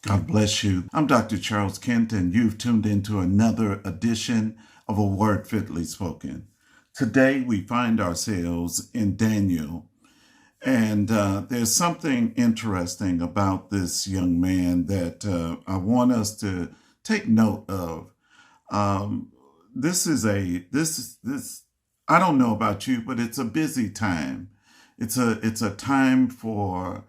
God bless you. I'm Dr. Charles Kent, and you've tuned into another edition of A Word Fitly Spoken. Today, we find ourselves in Daniel, and there's something interesting about this young man that I want us to take note of. Um, this. I don't know about you, but it's a busy time. It's a time for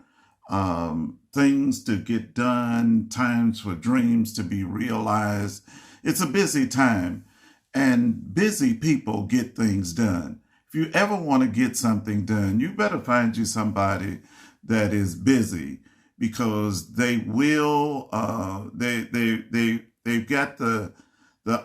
things to get done, times for dreams to be realized. It's a busy time, and busy people get things done. If you ever want to get something done, you better find you somebody that is busy because they will. They've got the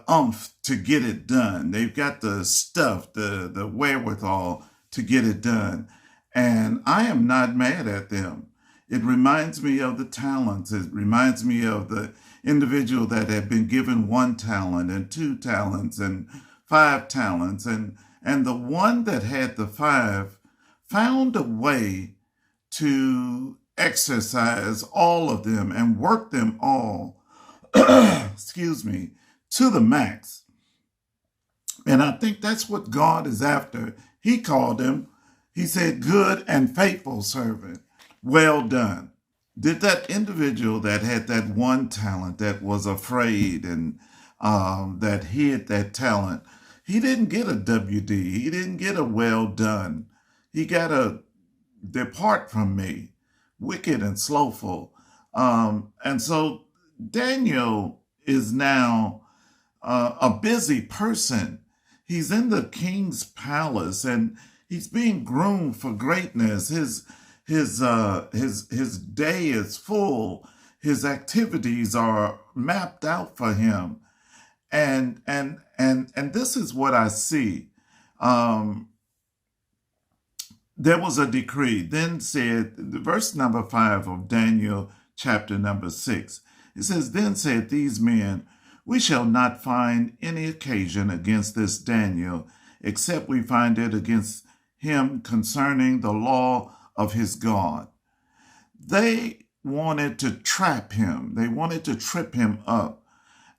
umph to get it done. They've got the stuff, the wherewithal to get it done. And I am not mad at them. It reminds me of the talents. It reminds me of the individual that had been given 1 talent and 2 talents and 5 talents. And the one that had the 5 found a way to exercise all of them and work them all, excuse me, to the max. And I think that's what God is after. He called him, he said, good and faithful servant. Well done. Did that individual that had that 1 talent that was afraid and that hid that talent, he didn't get a WD. He didn't get a well done. He got a depart from me, wicked and slothful. And so Daniel is now a busy person. He's in the king's palace and he's being groomed for greatness. His day is full. His activities are mapped out for him, and this is what I see. Um, there was a decree. Then said verse number 5 of Daniel chapter number 6. It says, "Then said these men, we shall not find any occasion against this Daniel, except we find it against him concerning the law of his God." They wanted to trap him. They wanted to trip him up.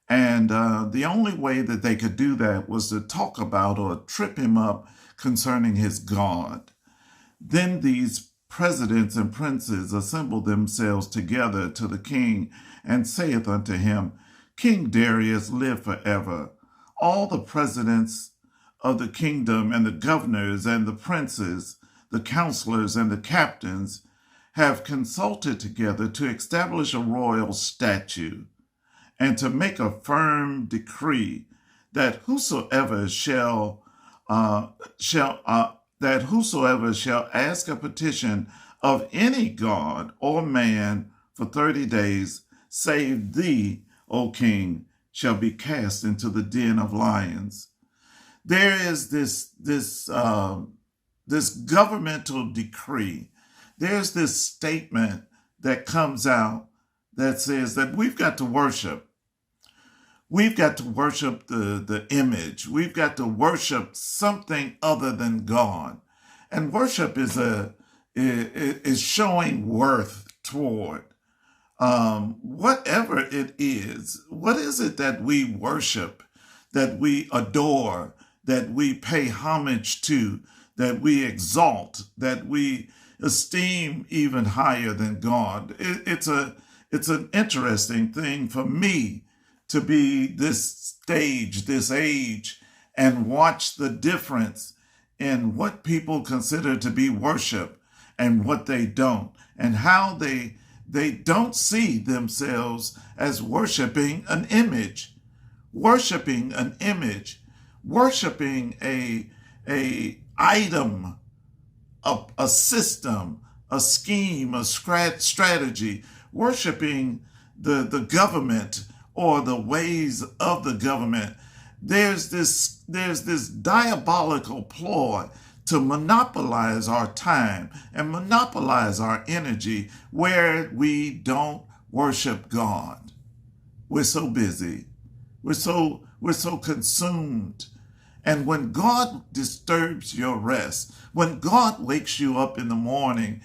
And the only way that they could do that was to talk about or trip him up concerning his God. Then these presidents and princes assembled themselves together to the king and saith unto him, King Darius, live forever. All the presidents of the kingdom and the governors and the princes, the counselors and the captains have consulted together to establish a royal statute and to make a firm decree that whosoever shall ask a petition of any god or man for 30 days, save thee, O king, shall be cast into the den of lions. There is this governmental decree. There's this statement that comes out that says that we've got to worship. We've got to worship the image. We've got to worship something other than God. And worship is showing worth toward whatever it is. What is it that we worship, that we adore, that we pay homage to, that we exalt, that we esteem even higher than God? It's an interesting thing for me to be this stage, this age, and watch the difference in what people consider to be worship and what they don't, and how they don't see themselves as worshiping an image, worshiping a item, a system, a scheme, a strategy, worshiping the government or the ways of the government. There's this diabolical ploy to monopolize our time and monopolize our energy where we don't worship God. We're so busy. We're so consumed. And when God disturbs your rest, when God wakes you up in the morning,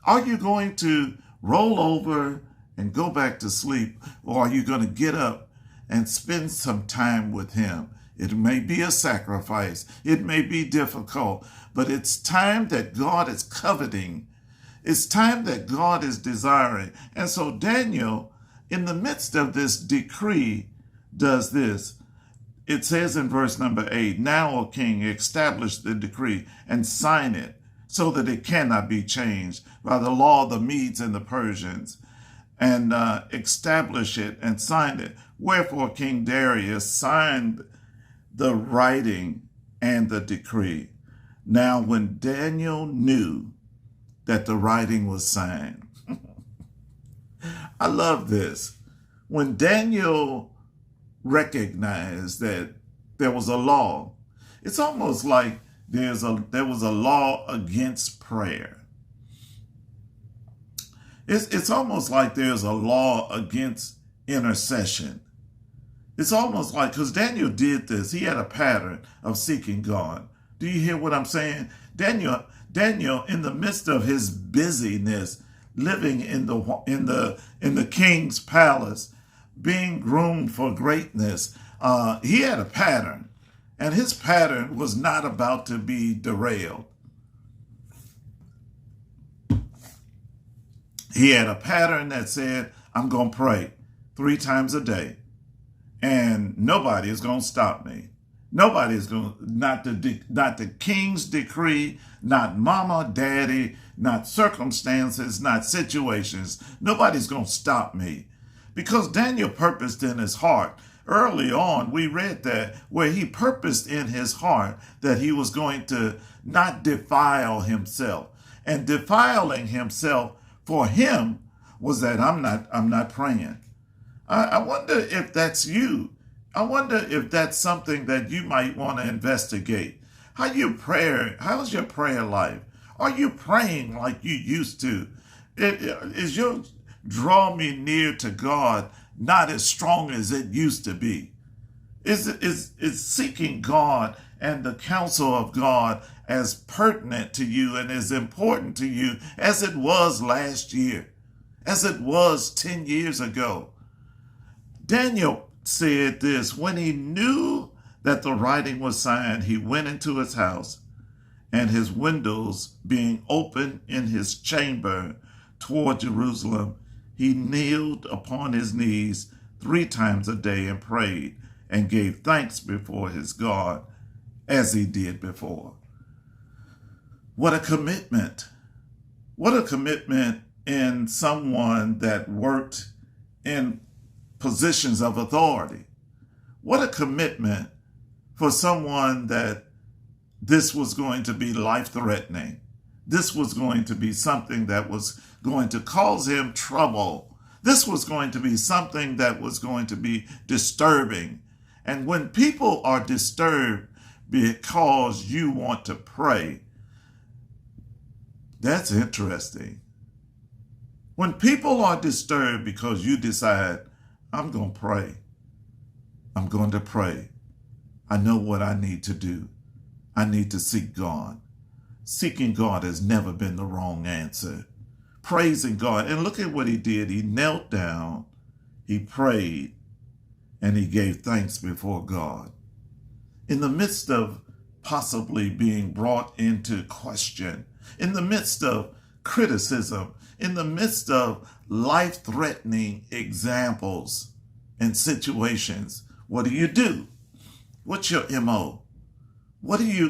are you going to roll over and go back to sleep, or are you going to get up and spend some time with him? It may be a sacrifice. It may be difficult, but it's time that God is coveting. It's time that God is desiring. And so Daniel, in the midst of this decree, does this. It says in verse number 8, "Now, O king, establish the decree and sign it so that it cannot be changed by the law of the Medes and the Persians, and establish it and sign it." Wherefore King Darius signed the writing and the decree. Now, when Daniel knew that the writing was signed, I love this. When Daniel recognized that there was a law, it's almost like there was a law against prayer. It's almost like there's a law against intercession. It's almost like, because Daniel did this, he had a pattern of seeking God. Do you hear what I'm saying? Daniel, in the midst of his busyness, living in the king's palace, being groomed for greatness, he had a pattern, and his pattern was not about to be derailed. He had a pattern that said, "I'm going to pray 3 times a day. And nobody is going to stop me. Nobody is going to, not the king's decree, not mama, daddy, not circumstances, not situations. Nobody's going to stop me." Because Daniel purposed in his heart. Early on, we read that where he purposed in his heart that he was going to not defile himself. And defiling himself for him was that I'm not praying. I wonder if that's you. I wonder if that's something that you might want to investigate. How's your prayer life? Are you praying like you used to? Is your draw me near to God not as strong as it used to be? Is seeking God and the counsel of God as pertinent to you and as important to you as it was last year, as it was 10 years ago? Daniel said this: when he knew that the writing was signed, he went into his house, and his windows being open in his chamber toward Jerusalem, he kneeled upon his knees 3 times a day and prayed and gave thanks before his God as he did before. What a commitment. What a commitment in someone that worked in positions of authority. What a commitment for someone that this was going to be life-threatening. This was going to be something that was going to cause him trouble. This was going to be something that was going to be disturbing. And when people are disturbed because you want to pray, that's interesting. When people are disturbed because you decide, I'm going to pray. I'm going to pray. I know what I need to do. I need to seek God. Seeking God has never been the wrong answer. Praising God. And look at what he did. He knelt down, he prayed, and he gave thanks before God. In the midst of possibly being brought into question, in the midst of criticism, in the midst of life-threatening examples and situations, what do? What's your MO? What do you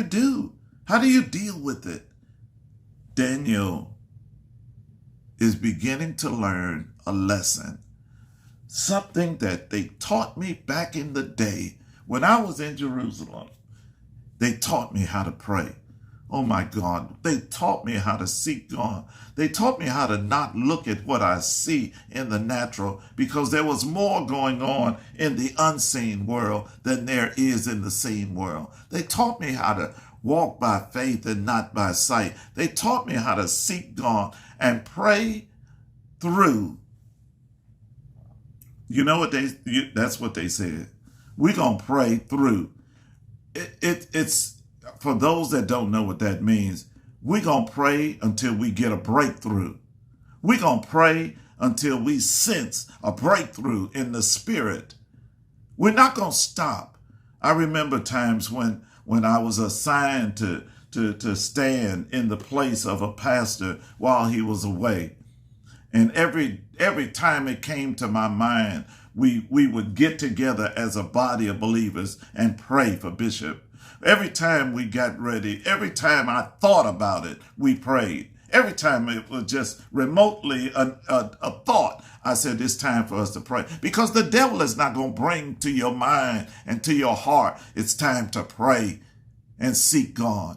do? How do you deal with it? Daniel is beginning to learn a lesson. Something that they taught me back in the day when I was in Jerusalem. They taught me how to pray. Oh my God, they taught me how to seek God. They taught me how to not look at what I see in the natural, because there was more going on in the unseen world than there is in the seen world. They taught me how to walk by faith and not by sight. They taught me how to seek God and pray through. You know what that's what they said. We're going to pray through. It's for those that don't know what that means, we're going to pray until we get a breakthrough. We're going to pray until we sense a breakthrough in the spirit. We're not going to stop. I remember times when I was assigned to stand in the place of a pastor while he was away. And every time it came to my mind, we would get together as a body of believers and pray for Bishop. Every time we got ready, every time I thought about it, we prayed. Every time it was just remotely a thought, I said, it's time for us to pray. Because the devil is not going to bring to your mind and to your heart, it's time to pray and seek God.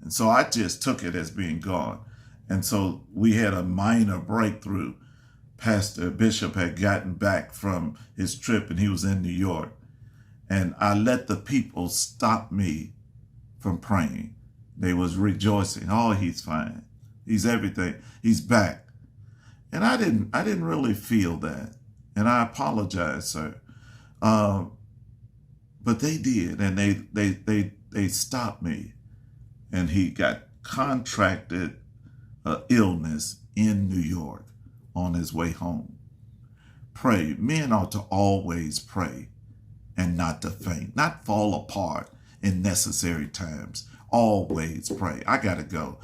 And so I just took it as being God. And so we had a minor breakthrough. Pastor Bishop had gotten back from his trip and he was in New York. And I let the people stop me from praying. They was rejoicing. Oh, he's fine. He's everything. He's back. And I didn't really feel that. And I apologize, sir. But they did. And they stopped me. And he got contracted illness in New York on his way home. Pray. Men ought to always pray and not to faint, not fall apart in necessary times. Always pray. I got to go.